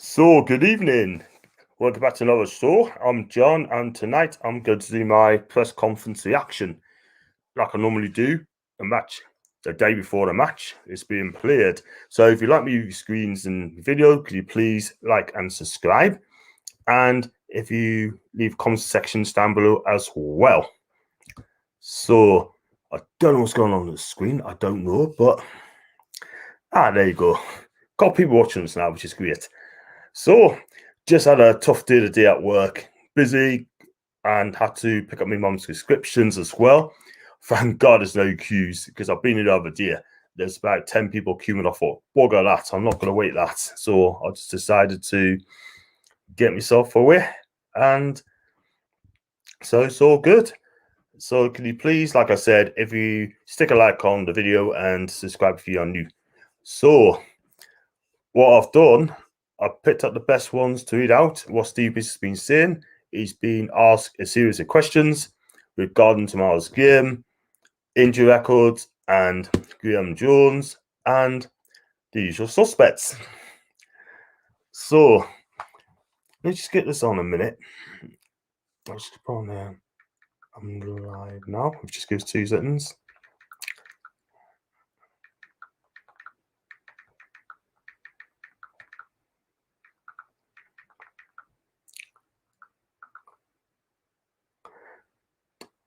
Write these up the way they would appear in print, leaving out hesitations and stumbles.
So, good evening. Welcome back to another show. I'm John, and tonight I'm going to do my press conference reaction, like I normally do. A match the day before the match is being played. So, if you like movie screens and video, could you please like and subscribe? And if you leave comment sections down below as well. So, I don't know what's going on the screen. I don't know, but there you go. Got people watching us now, which is great. So, just had a tough day today at work, busy, and had to pick up my mum's prescriptions as well. Thank God there's no queues, because I've been here the other day. There's about 10 people queuing. I thought, bugger that, I'm not going to wait that. So I just decided to get myself away, and so it's all good. So can you please, like I said, if you stick a like on the video and subscribe if you're new. So what I've done, I've picked up the best ones to read out what Steve has been saying. He's been asked a series of questions regarding tomorrow's game, injury records, and Graham Jones, and the usual suspects. So let's just get this on a minute. I'll just put on there. I'm live now. It just gives 2 seconds.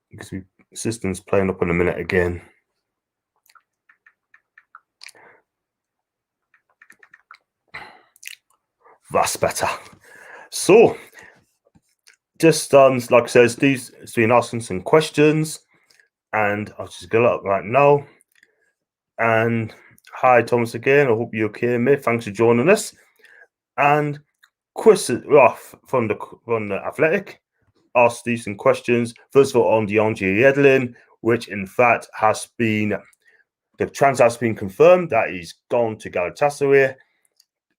Because the system's playing up in a minute again. That's better. So, just like I said, Steve's been asking some questions, and I'll just go up right now. And hi, Thomas again. I hope you're okay, mate. Thanks for joining us. And Chris from the Athletic asked Steve some questions. First of all, on DeAndre Yedlin, which in fact has been the transfer has been confirmed that he's gone to Galatasaray.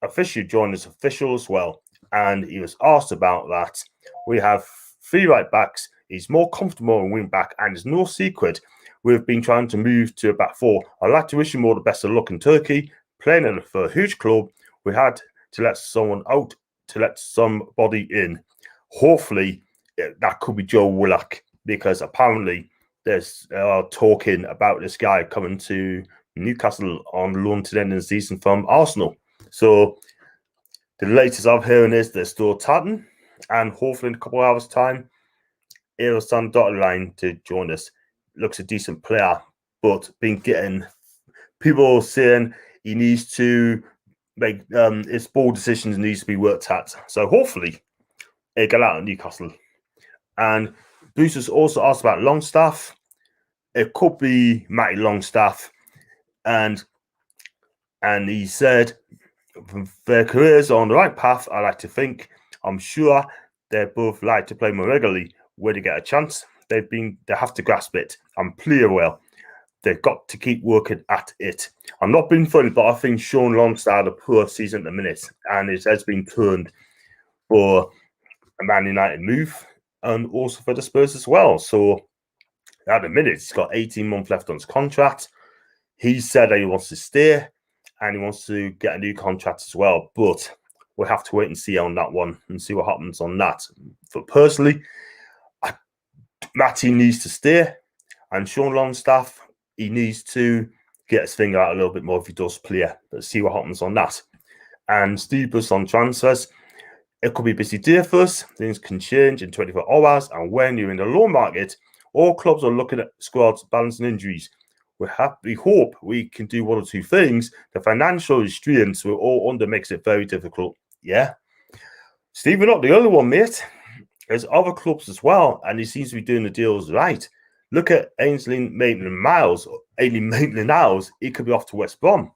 Officially joined as official as well, and he was asked about that. We have 3 right backs. He's more comfortable in wing back, and it's no secret we've been trying to move to a back 4. I'd like to wish him all the best of luck in Turkey. Playing for a huge club, we had to let someone out to let somebody in. Hopefully, that could be Joe Willock, because apparently there's talking about this guy coming to Newcastle on loan to the end of the season from Arsenal. So the latest I'm hearing is they're still chatting, and hopefully in a couple of hours' time, he'll stand dotted line to join us. Looks a decent player, but been getting people saying he needs to make his ball decisions needs to be worked at. So hopefully he'll get out of Newcastle. And Boosters also asked about Longstaff. It could be Matty Longstaff, and he said their careers are on the right path. I like to think. I'm sure they both like to play more regularly where they get a chance. They have to grasp it and play well. They've got to keep working at it. I'm not being funny, but I think Sean Longstaff had a poor season at the minute, and it has been turned for a Man United move, and also for the Spurs as well. So at the minute, he's got 18 months left on his contract. He said that he wants to stay, and he wants to get a new contract as well. But we'll have to wait and see on that one and see what happens on that. But personally, Matty needs to stay, and Sean Longstaff, he needs to get his finger out a little bit more if he does play. Let's see what happens on that. And Steve Buss on transfers. It could be a busy day for us. Things can change in 24 hours, and when you're in the loan market, all clubs are looking at squads, balancing injuries. We hope we can do 1 or 2 things. The financial restraints we're all under makes it very difficult. Yeah. Steve, we're not the only one, mate. There's other clubs as well, and he seems to be doing the deals right. Look at Ainsley Maitland-Niles. He could be off to West Brom.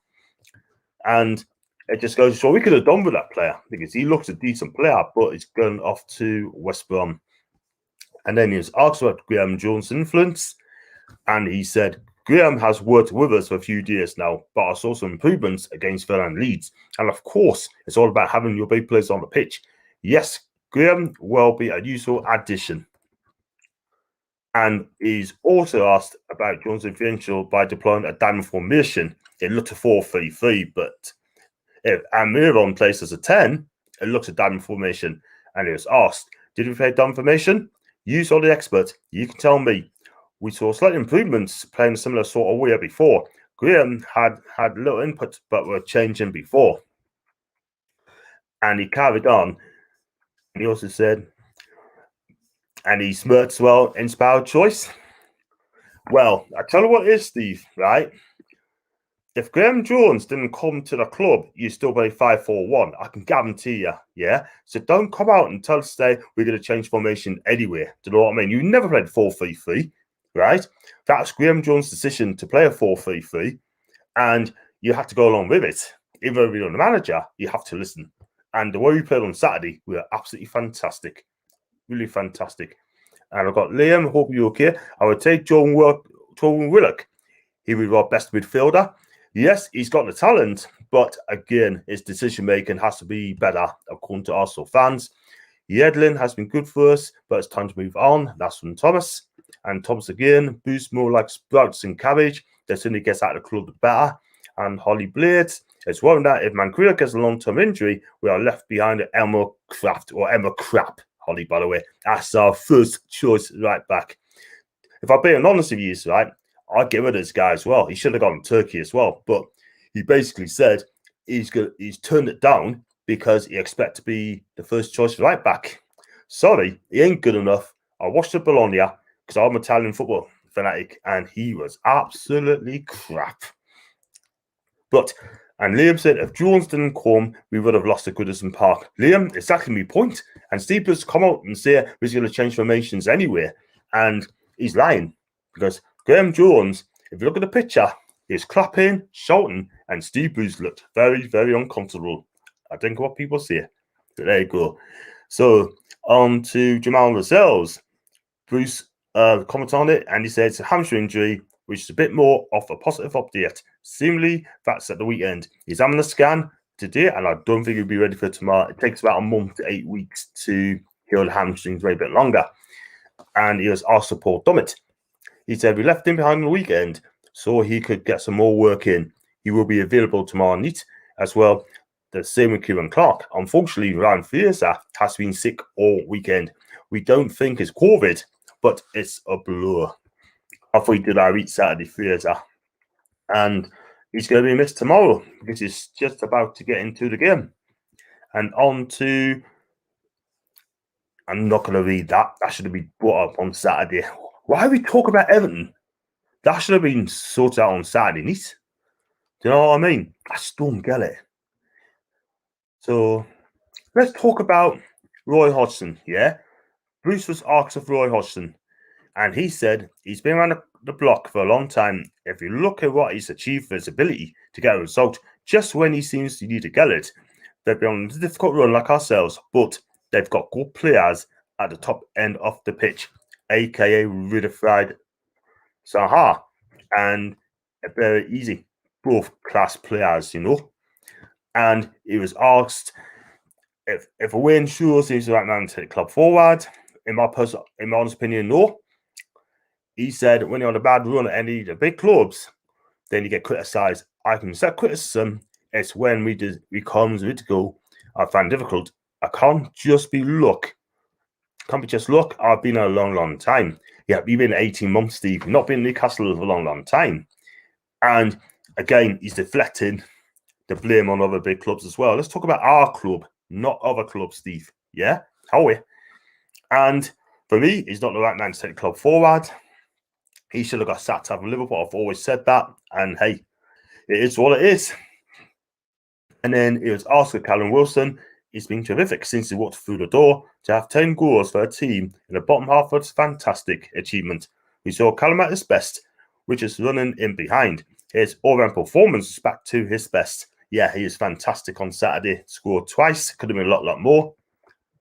And it just goes to show we could have done with that player, because he looks a decent player, but he's going off to West Brom. And then he was asked about Graham Jones' influence, and he said, Graham has worked with us for a few years now, but I saw some improvements against Villa and Leeds. And of course, it's all about having your big players on the pitch. Yes, Graham will be a useful addition. And he's also asked about Jones' differential by deploying a diamond formation. It looked a 4-3-3, but if Almiron plays as a 10, it looks a diamond formation. And he was asked, did we play diamond formation? You saw the expert. You can tell me. We saw slight improvements playing a similar sort of way before. Graham had little input, but were changing before. And he carried on. And he also said, and he smirked, well, inspired choice. Well, I tell you what it is, Steve, right? If Graham Jones didn't come to the club, you still play 5-4-1. I can guarantee you, yeah? So don't come out and tell us today we're going to change formation anywhere. Do you know what I mean? You never played 4-3-3, right? That's Graham Jones' decision to play a 4-3-3, and you have to go along with it. Even though you're the manager, you have to listen. And the way we played on Saturday, we were absolutely fantastic. Really fantastic. And I've got Liam, hope you're okay. I would take Jordan Willock. He would be our best midfielder. Yes, he's got the talent, but again, his decision-making has to be better, according to Arsenal fans. Yedlin has been good for us, but it's time to move on. That's from Thomas. And Thomas again, boosts more like sprouts and cabbage. The sooner he gets out of the club, the better. And Holly Blades, it's worrying that if Manquillo gets a long-term injury, we are left behind at Emma Crap, Holly, by the way. That's our first choice right back. If I'm being honest with you, right, I'd get rid of this guy as well. He should have gone to Turkey as well. But he basically said he's turned it down because he expects to be the first choice right back. Sorry, he ain't good enough. I watched the Bologna because I'm an Italian football fanatic, and he was absolutely crap. And Liam said, if Jones didn't come, we would have lost at Goodison Park. Liam, exactly my point. And Steve has come out and say we're going to change formations anyway. And he's lying because Graham Jones, if you look at the picture, he's clapping, shouting, and Steve Bruce looked very, very uncomfortable. I think what people say. So there you go. So on to Jamal Lascelles. Bruce commented on it, and he said it's a hamstring injury, which is a bit more of a positive update. Seemingly, that's at the weekend. He's having a scan today, and I don't think he'll be ready for tomorrow. It takes about a month to 8 weeks to heal the hamstrings, maybe a bit longer. And he was asked to Paul Dummett. He said we left him behind on the weekend so he could get some more work in. He will be available tomorrow night as well. The same with Kieran Clark. Unfortunately, Ryan Fraser has been sick all weekend. We don't think it's COVID, but it's a blur. I thought he did our eat Saturday, Fraser. And he's going to be missed tomorrow because he's just about to get into the game. And on to, I'm not going to read that. That should have been brought up on Saturday. Why are we talking about Everton? That should have been sorted out on Saturday night. Do you know what I mean? I just don't get it. So let's talk about Roy Hodgson, yeah? Bruce was asked of Roy Hodgson, and he said he's been around the block for a long time. If you look at what he's achieved for his ability to get a result just when he seems to need to get it, they've been on a difficult run like ourselves, but they've got good players at the top end of the pitch, aka Rutherford Zaha and very easy, both class players, you know. And he was asked if a win sure seems the right man to take the club forward. In my honest opinion, no. He said when you're on a bad run at any of the big clubs, then you get criticised. I can accept criticism. It's when we come ready to go. I find it difficult. I can't just be luck. Can't be just luck. I've been a long, long time. Yeah, you've been 18 months, Steve. You've not been in Newcastle for a long, long time. And again, he's deflecting the blame on other big clubs as well. Let's talk about our club, not other clubs, Steve. Yeah? How are we? And for me, he's not the right man to take the club forward. He should have got sacked out of Liverpool. I've always said that. And hey, it is what it is. And then it was asked of Callum Wilson. He's been terrific since he walked through the door. To have 10 goals for a team in the bottom half was a fantastic achievement. We saw Callum at his best, which is running in behind. His all-round performance is back to his best. Yeah, he is fantastic on Saturday. Scored twice. Could have been a lot more.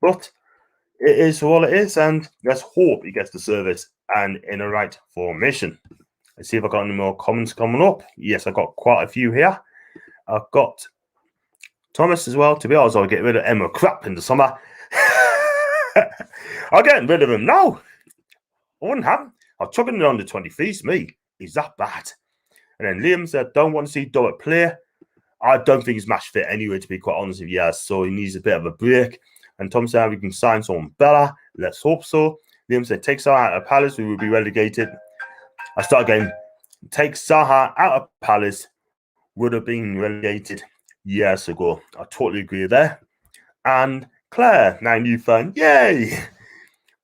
But it is what it is, and let's hope he gets the service and in the right formation. Let's see if I've got any more comments coming up. Yes, I've got quite a few here. I've got Thomas as well. To be honest, I'll get rid of Emma Crap in the summer. I'll get rid of him now. I wouldn't have him. I'll chuck him on the 23s, me. He's that bad. And then Liam said, don't want to see Dobbett play. I don't think he's match fit anyway, to be quite honest with you. So he needs a bit of a break. And Tom said we can sign someone better. Let's hope so. Liam said, take Zaha out of Palace, we will be relegated. I start again. Take Zaha out of Palace, would have been relegated years ago. I totally agree there. And Claire, now new fan. Yay!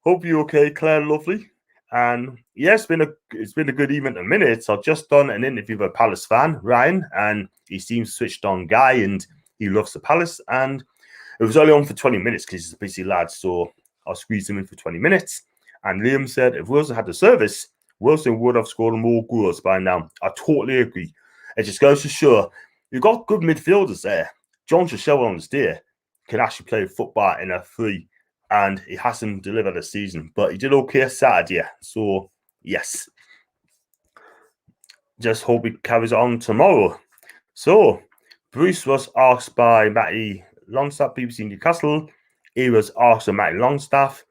Hope you're okay, Claire, lovely. And yeah, it's been a good evening in minutes. I've just done an interview with a Palace fan, Ryan, and he seems switched on guy and he loves the Palace. And it was only on for 20 minutes because he's a busy lad, so I'll squeeze him in for 20 minutes. And Liam said if Wilson had the service, Wilson would have scored more goals by now. I totally agree. It just goes to show you've got good midfielders there. John Shashelwa on his day can actually play football in a free, and he hasn't delivered a season, but he did okay Saturday. So, yes. Just hope he carries on tomorrow. So, Bruce was asked by Matty Longstaff, BBC Newcastle. He was asked by Matty Longstaff,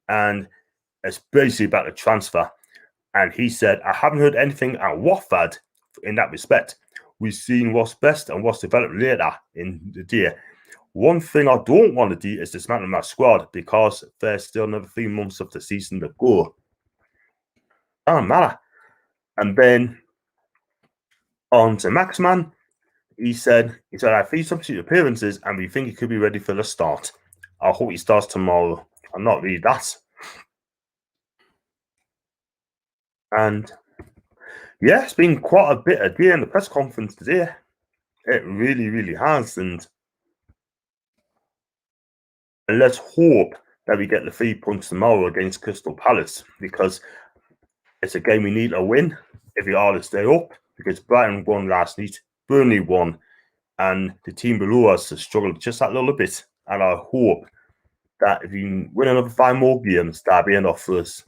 and it's basically about the transfer. And he said, I haven't heard anything at Watford in that respect. We've seen what's best and what's developed later in the day. One thing I don't want to do is dismantle my squad because there's still another 3 months of the season to go. Doesn't matter. And then on to Maxman, he said, I have 3 substitute appearances and we think he could be ready for the start. I hope he starts tomorrow. I'm not really that. And yeah, it's been quite a bit of day in the press conference today. It really, really has. And let's hope that we get the 3 points tomorrow against Crystal Palace because it's a game we need to win if we are to stay up because Brighton won last night, Burnley won, and the team below us has struggled just that little bit. And I hope that if you win another 5 more games, that'll be enough for us.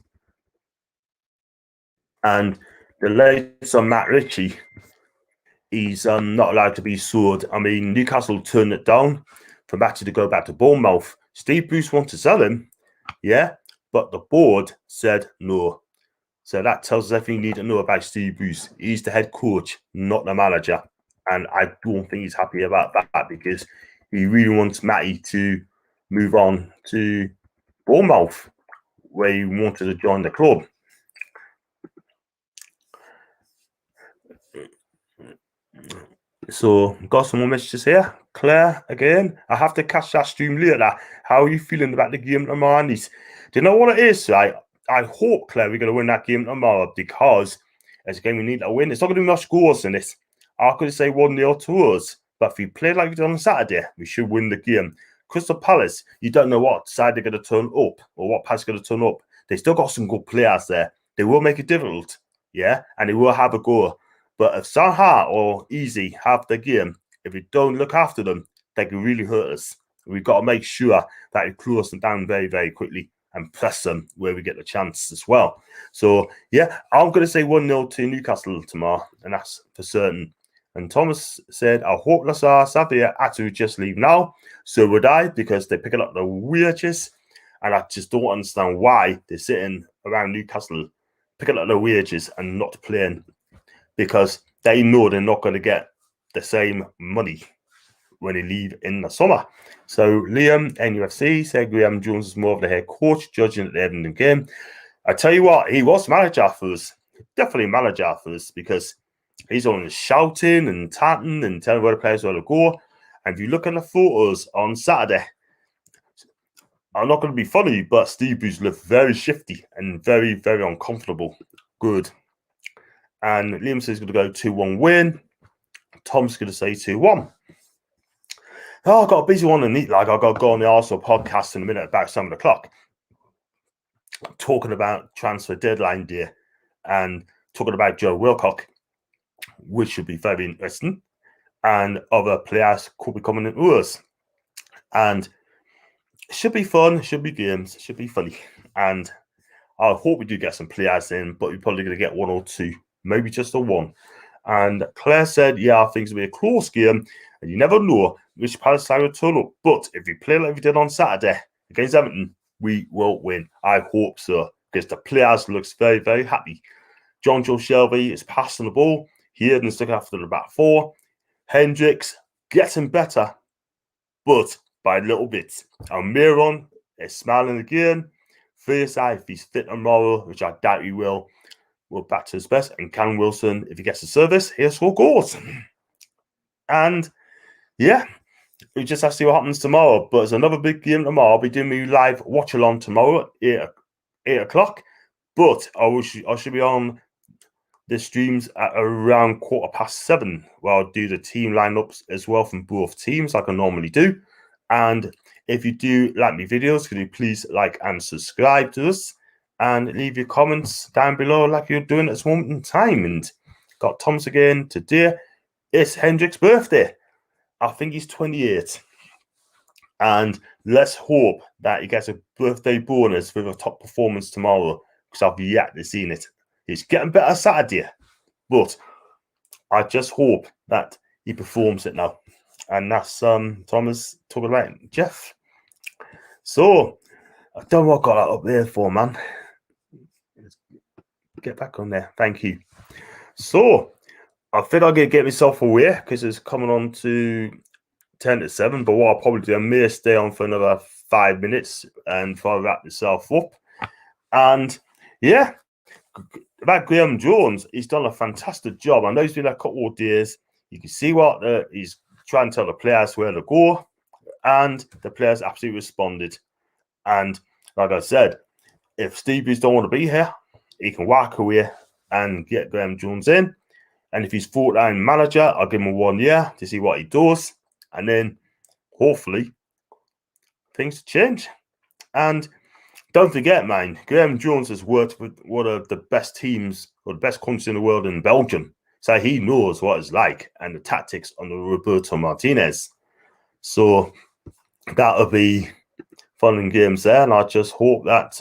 And the latest on Matt Ritchie, he's not allowed to be sold. I mean, Newcastle turned it down for Matty to go back to Bournemouth. Steve Bruce wants to sell him, yeah, but the board said no. So that tells us everything you need to know about Steve Bruce. He's the head coach, not the manager. And I don't think he's happy about that because he really wants Matty to move on to Bournemouth, where he wanted to join the club. So, got some more messages here. Claire, again, I have to catch that stream later. How are you feeling about the game tomorrow night? Do you know what it is, right? I hope, Claire, we're going to win that game tomorrow because it's a game we need to win. It's not going to be much scores in it. I could say 1-0 to us, but if we play like we did on Saturday, we should win the game. Crystal Palace, you don't know what side they're going to turn up or what pass going to turn up. They still got some good players there. They will make it difficult, yeah, and they will have a goal. But if Zaha or Easy have the game, if we don't look after them, they can really hurt us. We've got to make sure that we close them down very, very quickly and press them where we get the chance as well. So, yeah, I'm going to say 1-0 to Newcastle tomorrow, and that's for certain. And Thomas said, I hope Lazar Savia had to just leave now. So would I, because they're picking up the wages. And I just don't understand why they're sitting around Newcastle picking up the wages and not playing, because they know they're not going to get the same money when they leave in the summer. So Liam, NUFC, said Graham Jones is more of the head coach, judging at the end of the game. I tell you what, he was manager for us. Definitely manager for us because he's on shouting and chanting and telling where the players want to go. And if you look at the photos on Saturday, I'm not going to be funny, but Steve Bruce looked very shifty and very, very uncomfortable. Good. And Liam says he's going to go 2-1 win. Tom's going to say 2-1. Oh, I've got a busy one to eat. Like, I've got to go on the Arsenal podcast in a minute about 7 o'clock. Talking about transfer deadline day and talking about Joe Wilcock, which should be very interesting. And other players could be coming in us. And it should be fun, should be games, should be funny. And I hope we do get some players in, but we're probably going to get 1 or 2, maybe just a 1. And Claire said, yeah, I think it's going to be a close game. And you never know which Palace side will turn up. But if we play like we did on Saturday against Everton, we will win. I hope so, because the players looks very, very happy. John Joe Shelby is passing the ball. He is sticking after the back 4. Hendricks, getting better, but by little bits. And Miron is smiling again. Thursday, if he's fit tomorrow, which I doubt he will back to his best. And Callum Wilson, if he gets the service, he'll score goals. And yeah, we just have to see what happens tomorrow. But there's another big game tomorrow. I'll be doing my live watch along tomorrow at 8 o'clock. But I should be on the streams at around 7:15, where I'll do the team lineups as well from both teams, like I normally do. And if you do like my videos, could you please like and subscribe to us and leave your comments down below like you're doing at this moment in time. And got Thomas again today. It's Hendrick's birthday. I think he's 28. And let's hope that he gets a birthday bonus with a top performance tomorrow, because I've yet to see it. He's getting better Saturday, but I just hope that he performs it now. And that's Thomas talking about Jeff. So I don't know what I got that up there for, man. Get back on there. Thank you. So I think I'm going to get myself away because it's coming on to 10 to 7. But what I'll probably do, I may stay on for another 5 minutes and try to wrap myself up. And yeah, about Graham Jones, he's done a fantastic job. I know he's been a couple of days. You can see what he's trying to tell the players where to go, and the players absolutely responded. And like I said, if Stevie's don't want to be here, he can walk away and get Graham Jones in. And if he's full-time manager, I'll give him 1 year to see what he does. And then hopefully things change. And don't forget, man, Graham Jones has worked with one of the best teams or the best countries in the world in Belgium. So he knows what it's like and the tactics under Roberto Martinez. So that'll be fun in games there. And I just hope that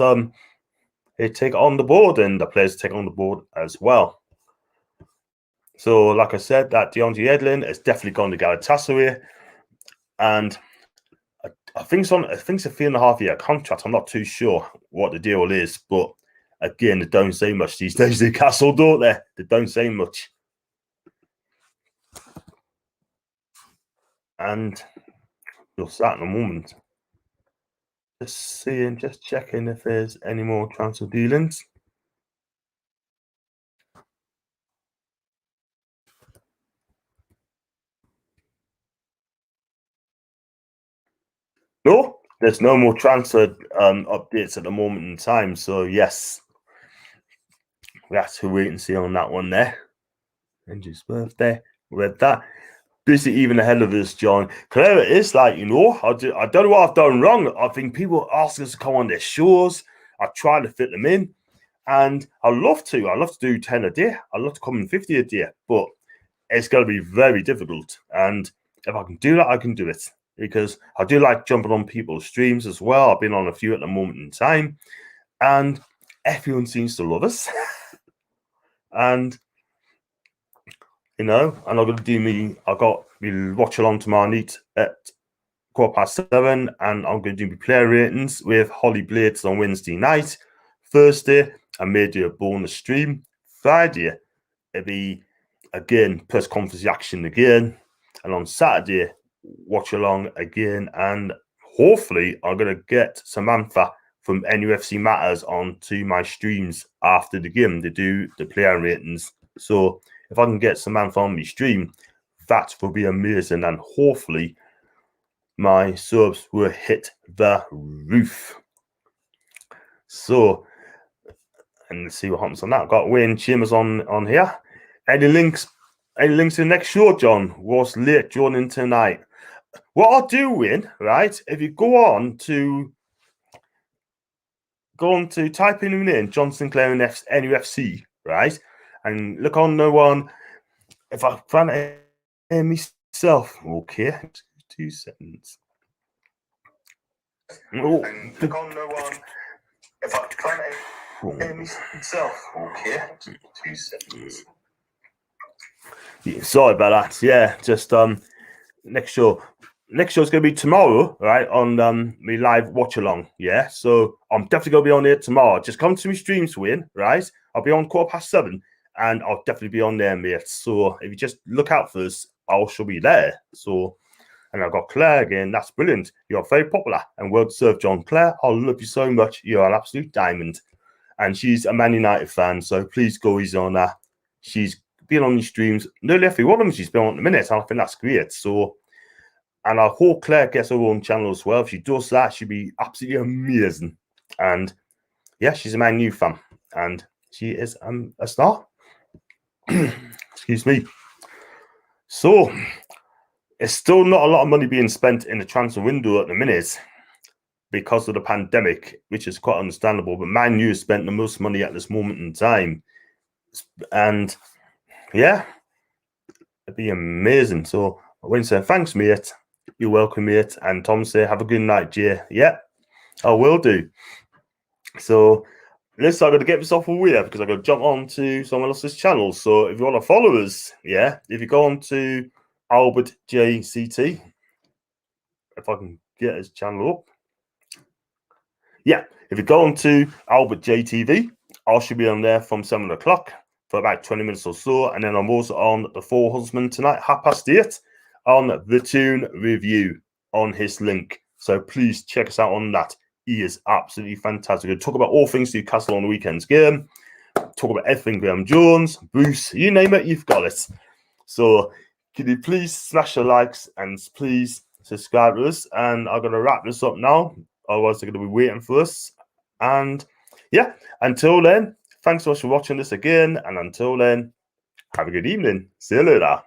they take it on the board and the players take it on the board as well. So, like I said, that DeAndre Edlin is definitely going to Galatasaray. And I think it's a 3.5-year contract. I'm not too sure what the deal is, but again, they don't say much these days. Newcastle, don't they? They don't say much. And you'll start in a moment. Just checking if there's any more transfer dealings. No, there's no more transfer updates at the moment in time. So yes, we have to wait and see on that one there. Andrew's birthday, read that. Busy even ahead of us, John. Clear it is, like, I don't know what I've done wrong. I think people ask us to come on their shows. I try to fit them in, and I love to. I love to do 10 a day. I love to come in 50 a day, but it's going to be very difficult. And if I can do that, I can do it, because I do like jumping on people's streams as well. I've been on a few at the moment in time, and everyone seems to love us. And and I'm going to do I got me watch along tomorrow night at 7:15, and I'm going to do my player ratings with Holly Blades on Wednesday night. Thursday, I may do a bonus stream. Friday, it'll be again press conference action again, and on Saturday, watch along again. And hopefully, I'm going to get Samantha from NUFC Matters onto my streams after the game to do the player ratings. So if I can get Samantha on my stream, that will be amazing. And hopefully my subs will hit the roof. So, and let's see what happens on that. I've got Wayne Chambers on here. Any links to the next show, John? Was late joining tonight. What I'll do, Wayne, right? If you go on to type in your name, John Sinclair in NUFC, right? And look on the one. If I find it myself, okay, 2 seconds. Oh, look on the one. If I find it myself, okay, 2 seconds. Yeah, sorry about that. Yeah, just next show. Next show is going to be tomorrow, right? On me live watch along. Yeah, so I'm definitely going to be on there tomorrow. Just come to me streams, Wayne, right? I'll be on 7:15. And I'll definitely be on there, mate. So if you just look out for us, I shall be there. So And I've got Claire again. That's brilliant. You're very popular and well deserved, John. Claire, I love you so much. You're an absolute diamond. And she's a Man United fan, so please go easy on her. She's been on these streams, nearly every one of them she's been on at the minute, and I think that's great. So, and I hope Claire gets her own channel as well. If she does that, she'd be absolutely amazing. And yeah, she's a Man U fan, and she is a star. Excuse me. So, it's still not a lot of money being spent in the transfer window at the minute because of the pandemic, which is quite understandable. But Man U spent the most money at this moment in time. And yeah, it'd be amazing. So I went and say, thanks, mate. You're welcome, mate. And Tom say, have a good night, Jay. Yeah, I will do. So this I'm going to get this off away because I'm going to jump on to someone else's channel. So if you want to follow us, yeah, if you go on to Albert JCT, if I can get his channel up. Yeah, if you go on to Albert JTV, I should be on there from 7 o'clock for about 20 minutes or so. And then I'm also on The Four Husband tonight, 8:30, on The Tune Review on his link. So please check us out on that. He is absolutely fantastic. We'll talk about all things Newcastle on the weekend's game. Talk about everything Graham Jones, Bruce, you name it, you've got it. So can you please smash the likes and please subscribe to us? And I'm going to wrap this up now. Otherwise, they're going to be waiting for us. And yeah, until then, thanks so much for watching this again. And until then, have a good evening. See you later.